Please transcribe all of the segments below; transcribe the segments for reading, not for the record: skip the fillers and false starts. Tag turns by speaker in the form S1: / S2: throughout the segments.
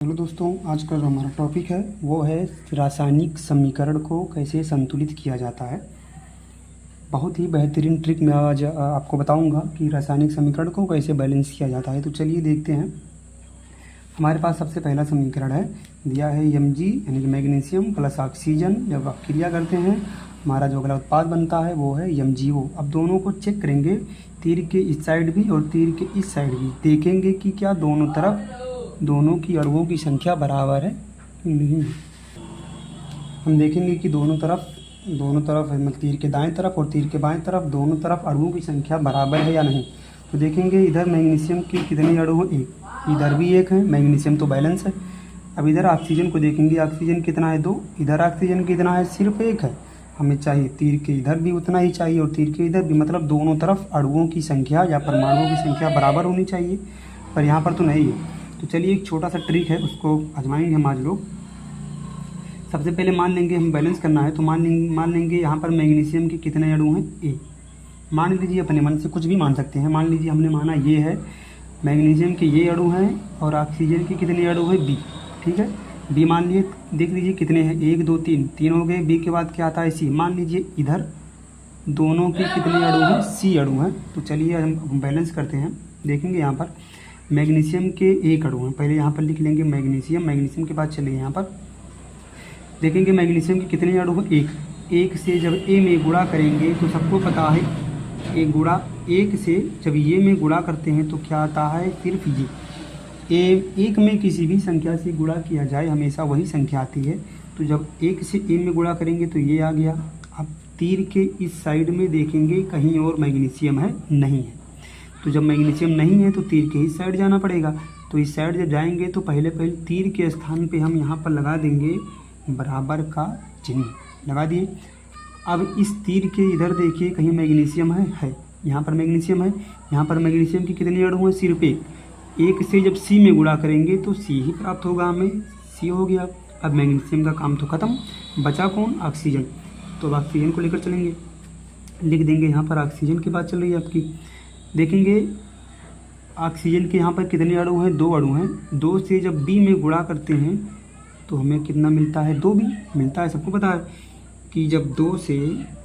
S1: Hello दोस्तों, आज का जो हमारा टॉपिक है वो है रासायनिक समीकरण को कैसे संतुलित किया जाता है। बहुत ही बेहतरीन ट्रिक मैं आज आपको बताऊंगा कि रासायनिक समीकरण को कैसे बैलेंस किया जाता है। तो चलिए देखते हैं। हमारे पास सबसे पहला समीकरण है, दिया है Mg यानी कि मैग्नीशियम प्लस ऑक्सीजन। जब आप क्रिया करते हैं हमारा जो अगला उत्पाद बनता है वो है MgO। अब दोनों को चेक करेंगे, तीर के इस साइड भी और तीर के इस साइड भी, देखेंगे कि क्या दोनों तरफ दोनों की अणुओं की संख्या बराबर है कि नहीं। हम देखेंगे कि दोनों तरफ मतलब तीर के दाएं तरफ और तीर के बाएं तरफ दोनों तरफ अणुओं की संख्या बराबर है या नहीं। तो देखेंगे इधर मैग्नीशियम की कितने अणु हैं, एक, इधर भी एक है, मैग्नीशियम तो बैलेंस है। अब इधर ऑक्सीजन को देखेंगे, ऑक्सीजन कितना है, 2, इधर ऑक्सीजन कितना है, सिर्फ एक है। हमें चाहिए तीर के इधर भी उतना ही चाहिए और तीर के इधर भी, मतलब दोनों तरफ अणुओं की संख्या या परमाणुओं की संख्या बराबर होनी चाहिए, पर यहाँ पर तो नहीं है। तो चलिए एक छोटा सा ट्रिक है, उसको आजमाएंगे हम आज लोग। सबसे पहले मान लेंगे हम बैलेंस करना है, तो मान लेंगे यहाँ पर मैग्नीशियम के कितने अणु हैं, ए। मान लीजिए, अपने मन से कुछ भी मान सकते हैं। मान लीजिए हमने माना ये है, मैग्नीशियम के ये अणु हैं और ऑक्सीजन के कितने अणु हैं, बी। ठीक है, बी मान लिए, देख लीजिए कितने हैं, 1 2 3, 3 हो गए। बी के बाद क्या आता है, सी। मान लीजिए इधर दोनों के कितने अणु हैं, सी अणु हैं। तो चलिए हम बैलेंस करते हैं। देखेंगे यहाँ पर मैग्नीशियम के एक अणु हैं, पहले यहाँ पर लिख लेंगे मैग्नीशियम के बाद चलिए यहाँ पर देखेंगे मैग्नीशियम के कितने अणु हैं, एक से जब ए में गुणा करेंगे तो सबको पता है एक से जब ये में गुणा करते हैं तो क्या आता है, सिर्फ ये। एक में किसी भी संख्या से गुणा किया जाए हमेशा वही संख्या आती है। तो जब एक से ए में गुणा करेंगे तो ये आ गया। अब तीर के इस साइड में देखेंगे कहीं और मैग्नीशियम है, नहीं है। तो जब मैग्नीशियम नहीं है तो तीर के इस साइड जाना पड़ेगा। तो इस साइड जब जाएंगे तो पहले तीर के स्थान पे हम यहाँ पर लगा देंगे बराबर का चिन्ह, लगा दिए। अब इस तीर के इधर देखिए कहीं मैग्नीशियम है, यहाँ पर मैग्नीशियम है। यहाँ पर मैग्नीशियम की कितने अणु हैं, सिर्फ एक से जब सी में गुणा करेंगे तो सी ही प्राप्त होगा, हमें सी हो गया। अब मैग्नीशियम का काम तो खत्म, बचा कौन, ऑक्सीजन। तो अब ऑक्सीजन को लेकर चलेंगे, लिख देंगे यहाँ पर ऑक्सीजन की बात चल रही है आपकी। देखेंगे ऑक्सीजन के यहाँ पर कितने अणु हैं, 2 अणु हैं। 2 से जब बी में गुणा करते हैं तो हमें कितना मिलता है, 2 बी मिलता है। सबको पता है कि जब 2 से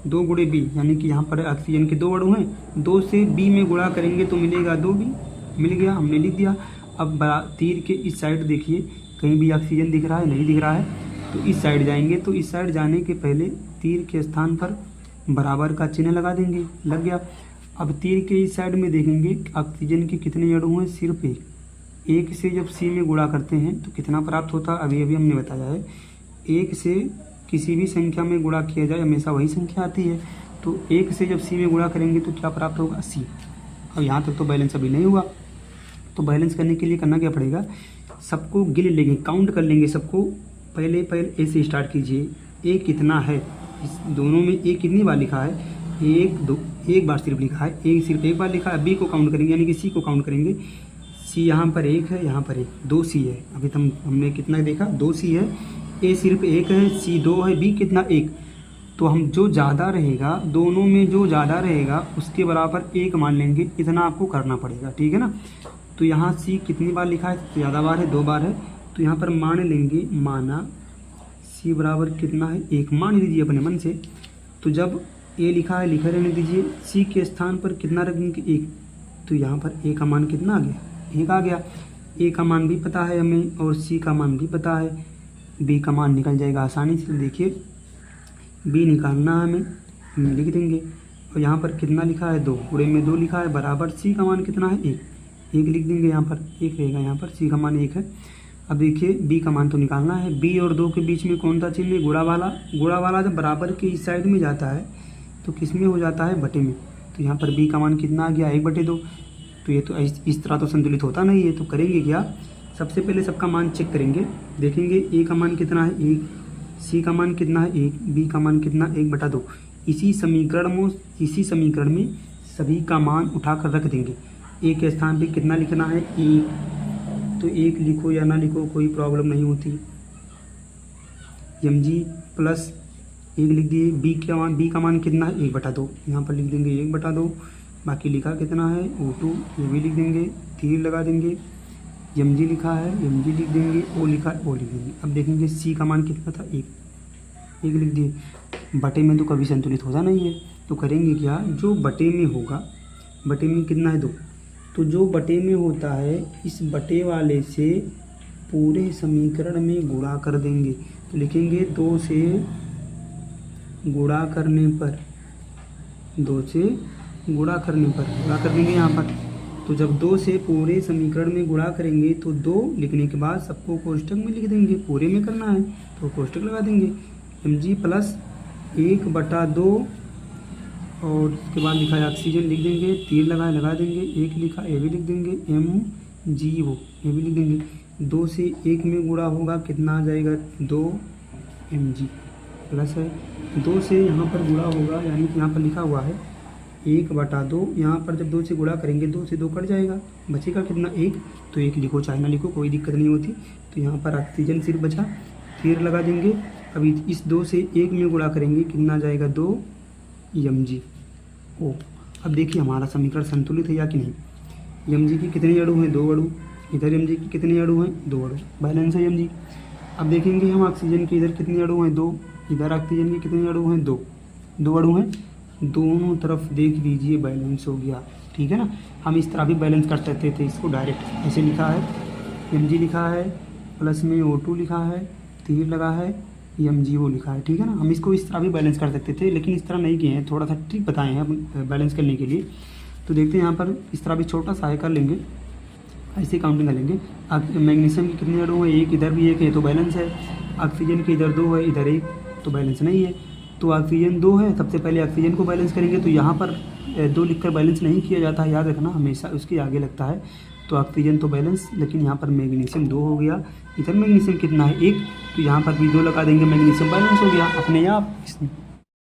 S1: 2 गुणे बी, यानी कि यहाँ पर ऑक्सीजन के 2 अणु हैं, 2 से बी में गुणा करेंगे तो मिलेगा 2 बी, मिल गया, हमने लिख दिया। अब तीर के इस साइड देखिए कहीं भी ऑक्सीजन दिख रहा है, नहीं दिख रहा है। तो इस साइड जाएंगे, तो इस साइड जाने के पहले तीर के स्थान पर बराबर का चिन्ह लगा देंगे, लग गया। अब तीर के इस साइड में देखेंगे ऑक्सीजन के कितने अणु हैं, सिर्फ एक से जब सी में गुणा करते हैं तो कितना प्राप्त होता है, अभी हमने बताया है। एक से किसी भी संख्या में गुणा किया जाए हमेशा वही संख्या आती है। तो एक से जब सी में गुणा करेंगे तो क्या प्राप्त होगा, सी। अब यहाँ तक तो बैलेंस अभी नहीं हुआ। तो बैलेंस करने के लिए करना क्या पड़ेगा, सबको गिन लेंगे, काउंट कर लेंगे सबको। पहले ए से स्टार्ट कीजिए, ए कितना है, इस दोनों में ए कितनी बार लिखा है, 1 2, एक बार सिर्फ लिखा है, ए सिर्फ एक बार लिखा है। बी को काउंट करेंगे यानी कि सी को काउंट करेंगे। सी यहाँ पर 1 है, यहाँ पर 1, 2 सी है। अभी हमने कितना देखा, 2 सी है। ए सिर्फ 1 है, सी 2 है, बी कितना, 1। तो हम जो ज़्यादा रहेगा, दोनों में जो ज़्यादा रहेगा उसके बराबर 1 मान लेंगे। इतना आपको करना पड़ेगा, ठीक है ना। तो यहाँ सी कितनी बार लिखा है, ज़्यादा बार है, 2 बार है। तो यहाँ पर मान लेंगे, माना सी बराबर कितना है, 1 मान लीजिए अपने मन से। तो जब ए लिखा है लिखा रहने दीजिए, सी के स्थान पर कितना रखेंगे, 1। तो यहाँ पर ए का मान कितना आ गया, 1 आ गया। ए का मान भी पता है हमें और सी का मान भी पता है, बी का मान निकल जाएगा आसानी से। देखिए बी निकालना है हमें, लिख देंगे। और यहाँ पर कितना लिखा है, 2, पूरे में 2 लिखा है, बराबर सी का मान कितना है, 1 लिख देंगे। यहाँ पर 1 रहेगा, यहाँ पर सी का मान 1 है। अब देखिए बी का मान तो निकालना है। बी और 2 के बीच में कौन सा चिन्ह है, गुणा वाला। गुणा वाला जब बराबर के इस साइड में जाता है तो किस में हो जाता है, बटे में। तो यहाँ पर बी का मान कितना आ गया, 1/2। तो ये तो इस तरह तो संतुलित होता नहीं है। तो करेंगे क्या, सबसे पहले सबका मान चेक करेंगे। देखेंगे ए का मान कितना है, 1, सी का मान कितना है, 1, बी का मान कितना, 1/2। इसी समीकरण में सभी का मान उठाकर रख देंगे। ए के स्थान पे कितना लिखना है, 1। तो 1 लिखो या ना लिखो कोई प्रॉब्लम नहीं होती। Mg प्लस 1 लिख दिए। बी का मान कितना है, 1/2। यहाँ पर लिख देंगे 1/2। बाकी लिखा कितना है, O2, ये भी लिख देंगे, तीर लगा देंगे। Mg लिखा है, Mg लिख देंगे, O लिखा है, O लिख देंगे। अब देखेंगे C का मान कितना था, 1 लिख दिए। बटे में तो कभी संतुलित होता नहीं है, तो करेंगे क्या, जो बटे में होगा, बटे में कितना है 2, तो जो बटे में होता है इस बटे वाले से पूरे समीकरण में गुणा कर देंगे। तो लिखेंगे 2 से गुणा करने पर, 2 से गुणा करने पर गुणा कर देंगे यहाँ पर। तो जब 2 से पूरे समीकरण में गुणा करेंगे तो 2 लिखने के बाद सबको कोष्टक में लिख देंगे, पूरे में करना है तो कोष्टक लगा देंगे। Mg प्लस 1/2 और उसके बाद लिखा है ऑक्सीजन, लिख देंगे, तीर लगाए लगा देंगे, 1 लिखा ये भी लिख देंगे, MgO ये भी लिख देंगे। 2 से 1 में गुणा होगा, कितना आ जाएगा, 2 Mg प्लस है 2 से यहाँ पर गुणा होगा, यानी कि यहाँ पर लिखा हुआ है 1/2। यहाँ पर जब 2 से गुणा करेंगे 2 से 2 कट जाएगा, बचेगा कितना, 1। तो 1 लिखो चाहे ना लिखो, कोई दिक्कत नहीं होती। तो यहाँ पर ऑक्सीजन सिर्फ बचा, तीर लगा देंगे। अभी इस 2 से 1 में गुणा करेंगे, कितना आ जाएगा, 2 MgO। अब देखिए हमारा समीकरण संतुलित है या कि नहीं। Mg की कितने अणु हैं, 2 अणु। इधर Mg की कितने अणु हैं, 2 अणु, बैलेंस है Mg। अब देखेंगे हम ऑक्सीजन के इधर कितने अणु हैं, 2। इधर ऑक्सीजन के कितने अणु हैं, 2 अणु हैं। दोनों तरफ देख लीजिए बैलेंस हो गया, ठीक है ना। हम इस तरह भी बैलेंस कर सकते थे इसको, डायरेक्ट ऐसे लिखा है, Mg लिखा है, प्लस में O2 लिखा है, तीर लगा है, MgO लिखा है, ठीक है ना। हम इसको इस तरह भी बैलेंस कर सकते थे, लेकिन इस तरह नहीं किए हैं, थोड़ा सा ट्रिक बताए हैं बैलेंस करने के लिए। तो देखते हैं यहाँ पर इस तरह भी छोटा सा है, कर लेंगे, ऐसे काउंटिंग कर लेंगे। मैग्नीशियम के कितने अणु हैं, 1, इधर भी 1 है तो बैलेंस है। ऑक्सीजन के इधर 2 है, इधर 1 तो बैलेंस नहीं है। तो ऑक्सीजन 2 है, सबसे पहले ऑक्सीजन को बैलेंस करेंगे। तो यहाँ पर 2 लिखकर बैलेंस नहीं किया जाता है, याद रखना, हमेशा उसके आगे लगता है। तो ऑक्सीजन तो बैलेंस, लेकिन यहाँ पर मैग्नीशियम 2 हो गया। इधर मैग्नीशियम कितना है, 1, तो यहाँ पर भी 2 लगा देंगे, मैग्नीशियम बैलेंस हो गया अपने आप इसमें।